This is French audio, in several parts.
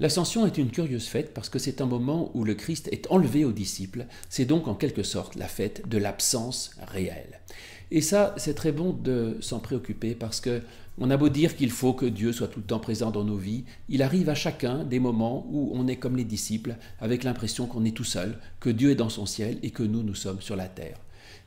L'ascension est une curieuse fête parce que c'est un moment où le Christ est enlevé aux disciples, c'est donc en quelque sorte la fête de l'absence réelle. Et ça, c'est très bon de s'en préoccuper parce que on a beau dire qu'il faut que Dieu soit tout le temps présent dans nos vies, il arrive à chacun des moments où on est comme les disciples, avec l'impression qu'on est tout seul, que Dieu est dans son ciel et que nous sommes sur la terre.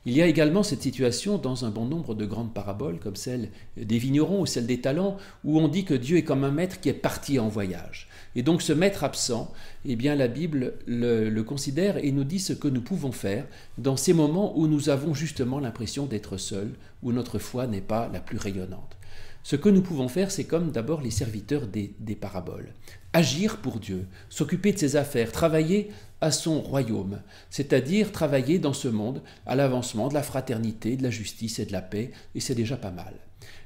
Il y a également cette situation dans un bon nombre de grandes paraboles, comme celle des vignerons ou celle des talents, où on dit que Dieu est comme un maître qui est parti en voyage. Et donc ce maître absent, eh bien la Bible le considère et nous dit ce que nous pouvons faire dans ces moments où nous avons justement l'impression d'être seuls, où notre foi n'est pas la plus rayonnante. Ce que nous pouvons faire, c'est comme d'abord les serviteurs des paraboles. Agir pour Dieu, s'occuper de ses affaires, travailler à son royaume, c'est-à-dire travailler dans ce monde à l'avancement de la fraternité, de la justice et de la paix, et c'est déjà pas mal.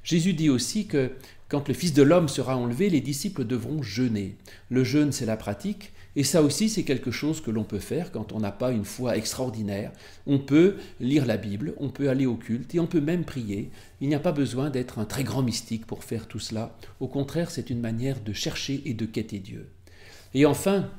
Jésus dit aussi que quand le Fils de l'homme sera enlevé, les disciples devront jeûner. Le jeûne, c'est la pratique, et ça aussi, c'est quelque chose que l'on peut faire quand on n'a pas une foi extraordinaire. On peut lire la Bible, on peut aller au culte, et on peut même prier. Il n'y a pas besoin d'être un très grand mystique pour faire tout cela. Au contraire, c'est une manière de chercher et de quêter Dieu. Et enfin,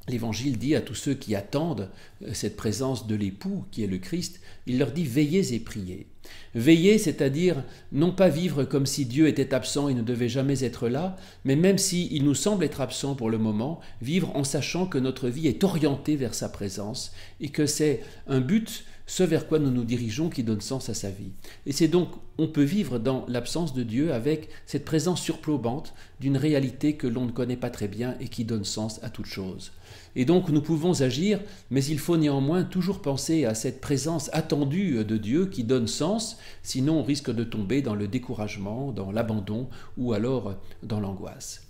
l'Évangile dit à tous ceux qui attendent cette présence de l'époux qui est le Christ, il leur dit « veillez et priez ». Veiller, c'est-à-dire non pas vivre comme si Dieu était absent et ne devait jamais être là, mais même s'il nous semble être absent pour le moment, vivre en sachant que notre vie est orientée vers sa présence et que c'est un but, ce vers quoi nous nous dirigeons, qui donne sens à sa vie. Et c'est donc, on peut vivre dans l'absence de Dieu avec cette présence surplombante d'une réalité que l'on ne connaît pas très bien et qui donne sens à toute chose. Et donc nous pouvons agir, mais il faut néanmoins toujours penser à cette présence attendue de Dieu qui donne sens, sinon on risque de tomber dans le découragement, dans l'abandon ou alors dans l'angoisse.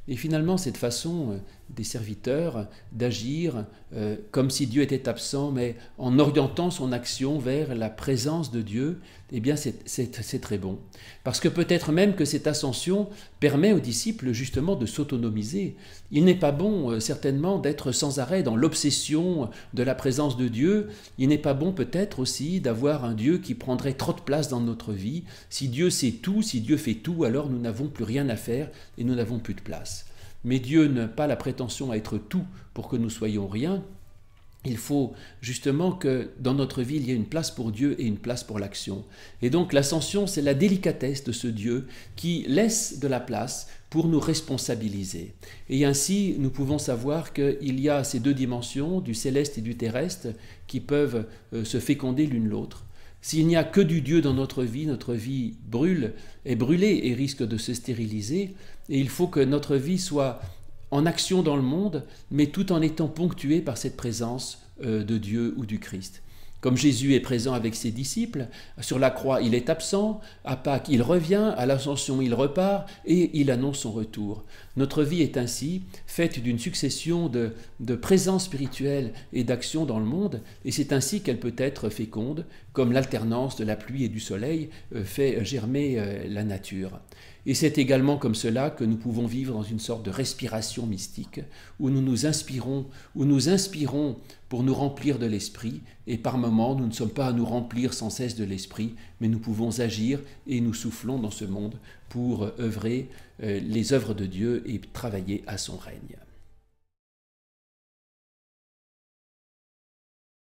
Et finalement, cette façon des serviteurs d'agir comme si Dieu était absent, mais en orientant son action vers la présence de Dieu, eh bien c'est très bon. Parce que peut-être même que cette ascension permet aux disciples justement de s'autonomiser. Il n'est pas bon certainement d'être sans arrêt dans l'obsession de la présence de Dieu. Il n'est pas bon peut-être aussi d'avoir un Dieu qui prendrait trop de place dans notre vie. Si Dieu sait tout, si Dieu fait tout, alors nous n'avons plus rien à faire et nous n'avons plus de place. Mais Dieu n'a pas la prétention à être tout pour que nous soyons rien. Il faut justement que dans notre vie, il y ait une place pour Dieu et une place pour l'action. Et donc l'ascension, c'est la délicatesse de ce Dieu qui laisse de la place pour nous responsabiliser. Et ainsi, nous pouvons savoir qu'il y a ces deux dimensions, du céleste et du terrestre, qui peuvent se féconder l'une l'autre. S'il n'y a que du Dieu dans notre vie brûle, est brûlée et risque de se stériliser. Et il faut que notre vie soit en action dans le monde, mais tout en étant ponctuée par cette présence de Dieu ou du Christ. Comme Jésus est présent avec ses disciples, sur la croix il est absent, à Pâques il revient, à l'Ascension il repart et il annonce son retour. Notre vie est ainsi faite d'une succession de présences spirituelles et d'actions dans le monde, et c'est ainsi qu'elle peut être féconde, comme l'alternance de la pluie et du soleil fait germer la nature. Et c'est également comme cela que nous pouvons vivre dans une sorte de respiration mystique, où nous nous inspirons pour nous remplir de l'esprit, et par moments nous ne sommes pas à nous remplir sans cesse de l'esprit, mais nous pouvons agir et nous soufflons dans ce monde pour œuvrer les œuvres de Dieu et travailler à son règne.